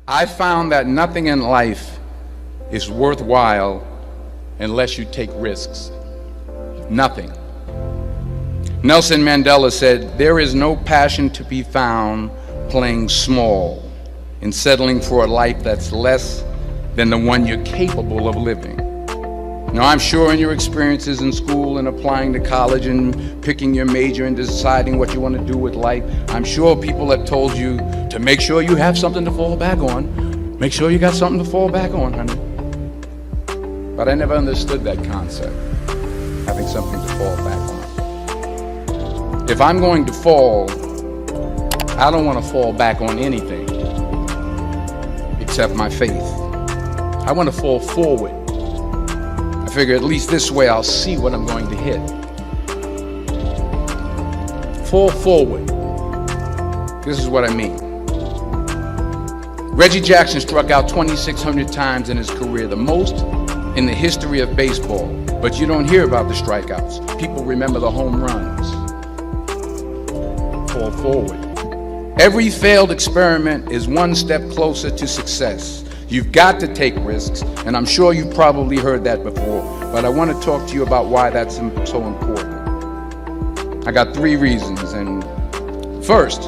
I found that nothing in life is worthwhile unless you take risks. Nothing. Nelson Mandela said, "There is no passion to be found playing small and settling for a life that's less than the one you're capable of living." Now, I'm sure in your experiences in school and applying to college and picking your major and deciding what you want to do with life, I'm sure people have told you to make sure you have something to fall back on. Make sure you got something to fall back on, honey. But I never understood that concept, having something to fall back on. If I'm going to fall, I don't want to fall back on anything except my faith. I want to fall forward. I figure at least this way I'll see what I'm going to hit. Fall forward. This is what I mean. Reggie Jackson struck out 2,600 times in his career, the most in the history of baseball. But you don't hear about the strikeouts. People remember the home runs. Fall forward. Every failed experiment is one step closer to success. You've got to take risks, and I'm sure you've probably heard that before, but I want to talk to you about why that's so important. I got 3 reasons, and first,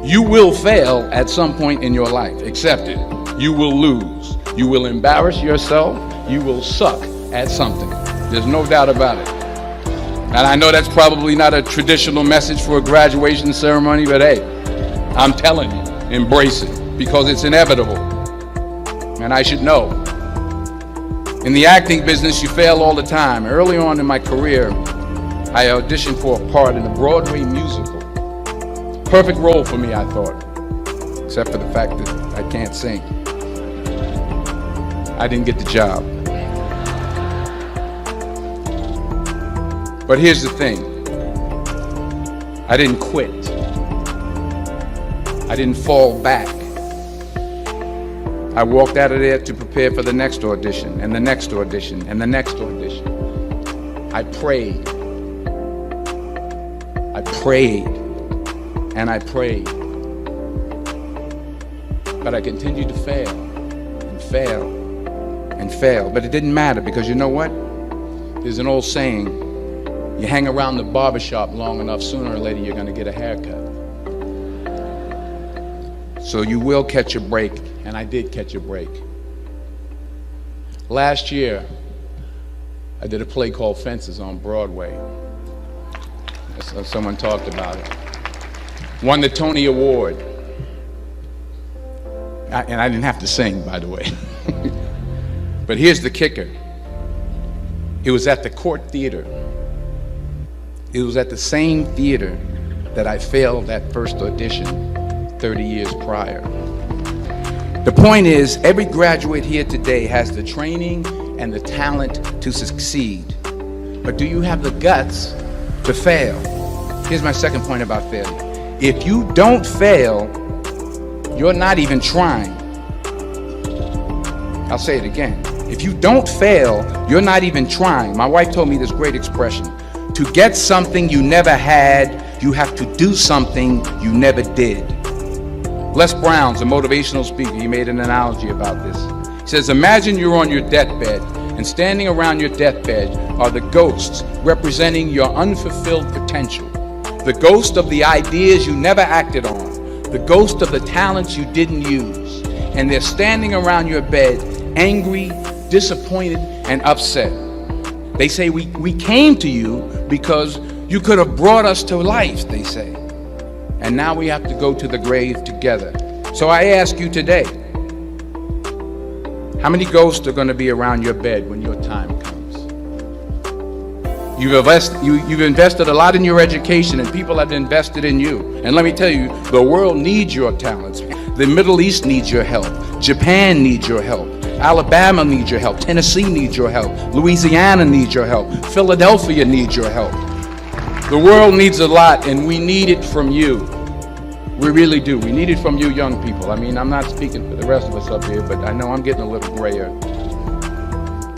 you will fail at some point in your life. Accept it. You will lose. You will embarrass yourself. You will suck at something. There's no doubt about it. And I know that's probably not a traditional message for a graduation ceremony, but hey, I'm telling you, embrace it. Because it's inevitable, and I should know. In the acting business, you fail all the time. Early on in my career, I auditioned for a part in a Broadway musical. Perfect role for me, I thought, except for the fact that I can't sing. I didn't get the job. But here's the thing. I didn't quit. I didn't fall back. I walked out of there to prepare for the next audition, and the next audition, and the next audition. I prayed. I prayed, and I prayed. But I continued to fail, and fail, and fail. But it didn't matter, because you know what? There's an old saying, you hang around the barbershop long enough, sooner or later you're going to get a haircut. So you will catch a break. And I did catch a break. Last year, I did a play called Fences on Broadway. Someone talked about it. Won the Tony Award. And I didn't have to sing, by the way. But here's the kicker. It was at the Court Theater. It was at the same theater that I failed that first audition 30 years prior. The point is, every graduate here today has the training and the talent to succeed. But do you have the guts to fail? Here's my second point about failure. If you don't fail, you're not even trying. I'll say it again. If you don't fail, you're not even trying. My wife told me this great expression. To get something you never had, you have to do something you never did. Les Brown's a motivational speaker. He made an analogy about this. He says, imagine you're on your deathbed, and standing around your deathbed are the ghosts representing your unfulfilled potential. The ghost of the ideas you never acted on. The ghost of the talents you didn't use. And they're standing around your bed, angry, disappointed, and upset. They say, we came to you because you could have brought us to life, they say. And now we have to go to the grave together. So I ask you today, how many ghosts are going to be around your bed when your time comes? You've invested a lot in your education, and people have invested in you. And let me tell you, the world needs your talents. The Middle East needs your help. Japan needs your help. Alabama needs your help. Tennessee needs your help. Louisiana needs your help. Philadelphia needs your help. The world needs a lot, and we need it from you. We really do. We need it from you young people. I mean, I'm not speaking for the rest of us up here, but I know I'm getting a little grayer.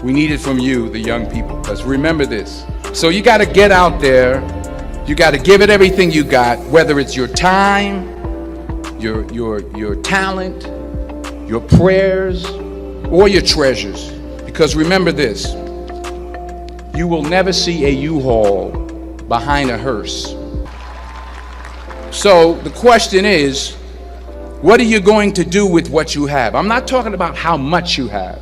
We need it from you, the young people, because remember this. So you got to get out there. You got to give it everything you got, whether it's your time, your talent, your prayers, or your treasures. Because remember this, you will never see a U-Haul behind a hearse. So the question is, what are you going to do with what you have? I'm not talking about how much you have.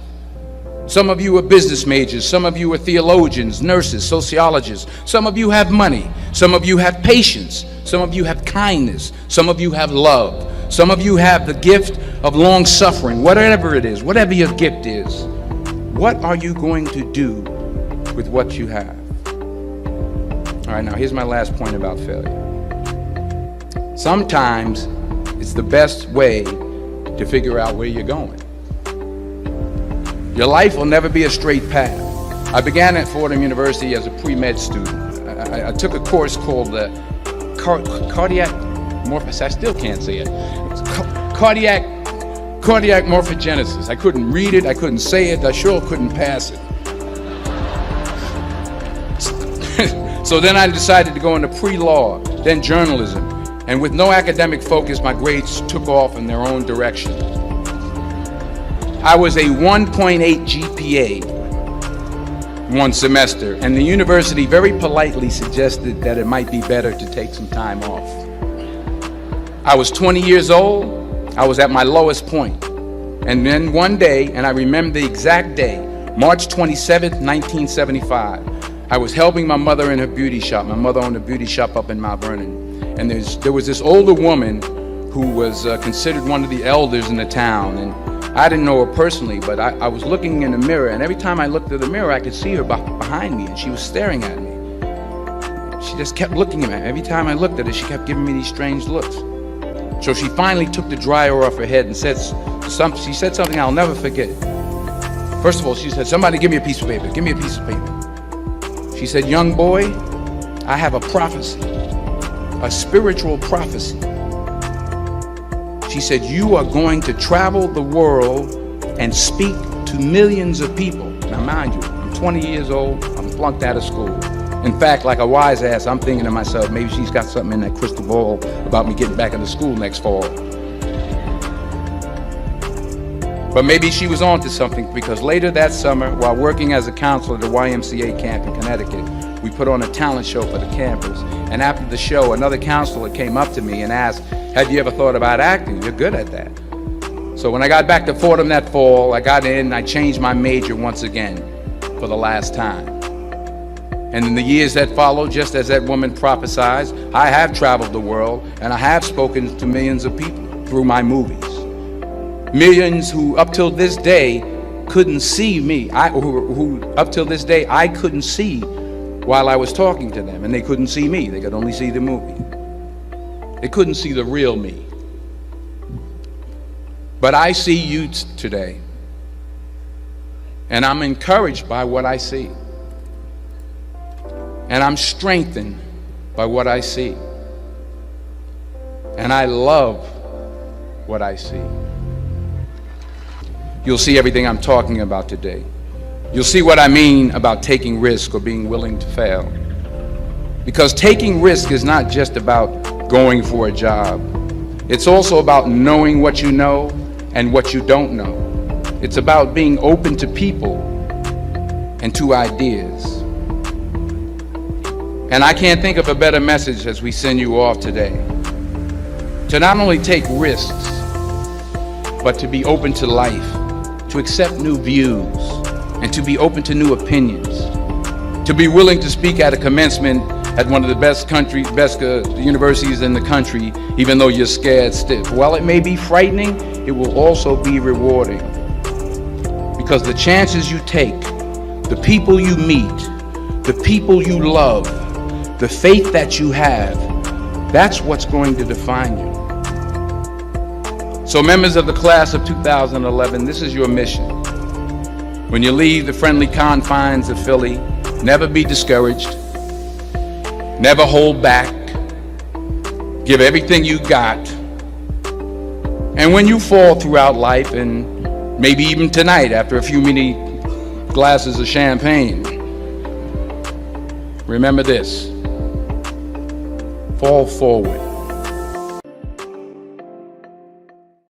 Some of you are business majors, some of you are theologians, nurses, sociologists. Some of you have money, some of you have patience, some of you have kindness, some of you have love, some of you have the gift of long suffering. Whatever it is, whatever your gift is, what are you going to do with what you have? All right, now here's my last point about failure. Sometimes it's the best way to figure out where you're going. Your life will never be a straight path. I began at Fordham University as a pre-med student. I took a course called the cardiac morphogenesis. I still can't say it. Cardiac morphogenesis. I couldn't read it, I couldn't say it, I sure couldn't pass it. So then I decided to go into pre-law, then journalism. And with no academic focus, my grades took off in their own direction. I was a 1.8 GPA one semester, and the university very politely suggested that it might be better to take some time off. I was 20 years old, I was at my lowest point. And then one day, and I remember the exact day, March 27th, 1975, I was helping my mother in her beauty shop. My mother owned a beauty shop up in Mount Vernon. And there was this older woman who was considered one of the elders in the town. And I didn't know her personally, but I was looking in the mirror, and every time I looked at the mirror, I could see her behind me, and she was staring at me. She just kept looking at me. Every time I looked at her, she kept giving me these strange looks. So she finally took the dryer off her head and said something I'll never forget. First of all, she said, "Somebody give me a piece of paper, give me a piece of paper." She said, "Young boy, I have a prophecy, a spiritual prophecy." She said, "You are going to travel the world and speak to millions of people." Now mind you, I'm 20 years old, I'm flunked out of school. In fact, like a wise ass, I'm thinking to myself, maybe she's got something in that crystal ball about me getting back into school next fall. But maybe she was onto something, because later that summer, while working as a counselor at the YMCA camp in Connecticut, we put on a talent show for the campers. And after the show, another counselor came up to me and asked, "Have you ever thought about acting? You're good at that." So when I got back to Fordham that fall, I got in and I changed my major once again for the last time. And in the years that followed, just as that woman prophesied, I have traveled the world and I have spoken to millions of people through my movies. Millions who up till this day couldn't see me, who up till this day I couldn't see while I was talking to them, and they couldn't see me, they could only see the movie. They couldn't see the real me. But I see you today, and I'm encouraged by what I see. And I'm strengthened by what I see. And I love what I see. You'll see everything I'm talking about today. You'll see what I mean about taking risk or being willing to fail. Because taking risk is not just about going for a job. It's also about knowing what you know and what you don't know. It's about being open to people and to ideas. And I can't think of a better message as we send you off today. To not only take risks, but to be open to life, to accept new views, and to be open to new opinions. To be willing to speak at a commencement at one of the best universities in the country, even though you're scared stiff. While it may be frightening, it will also be rewarding. Because the chances you take, the people you meet, the people you love, the faith that you have, that's what's going to define you. So members of the class of 2011, this is your mission. When you leave the friendly confines of Philly, never be discouraged, never hold back, give everything you got. And when you fall throughout life, and maybe even tonight after a few many glasses of champagne, remember this: fall forward.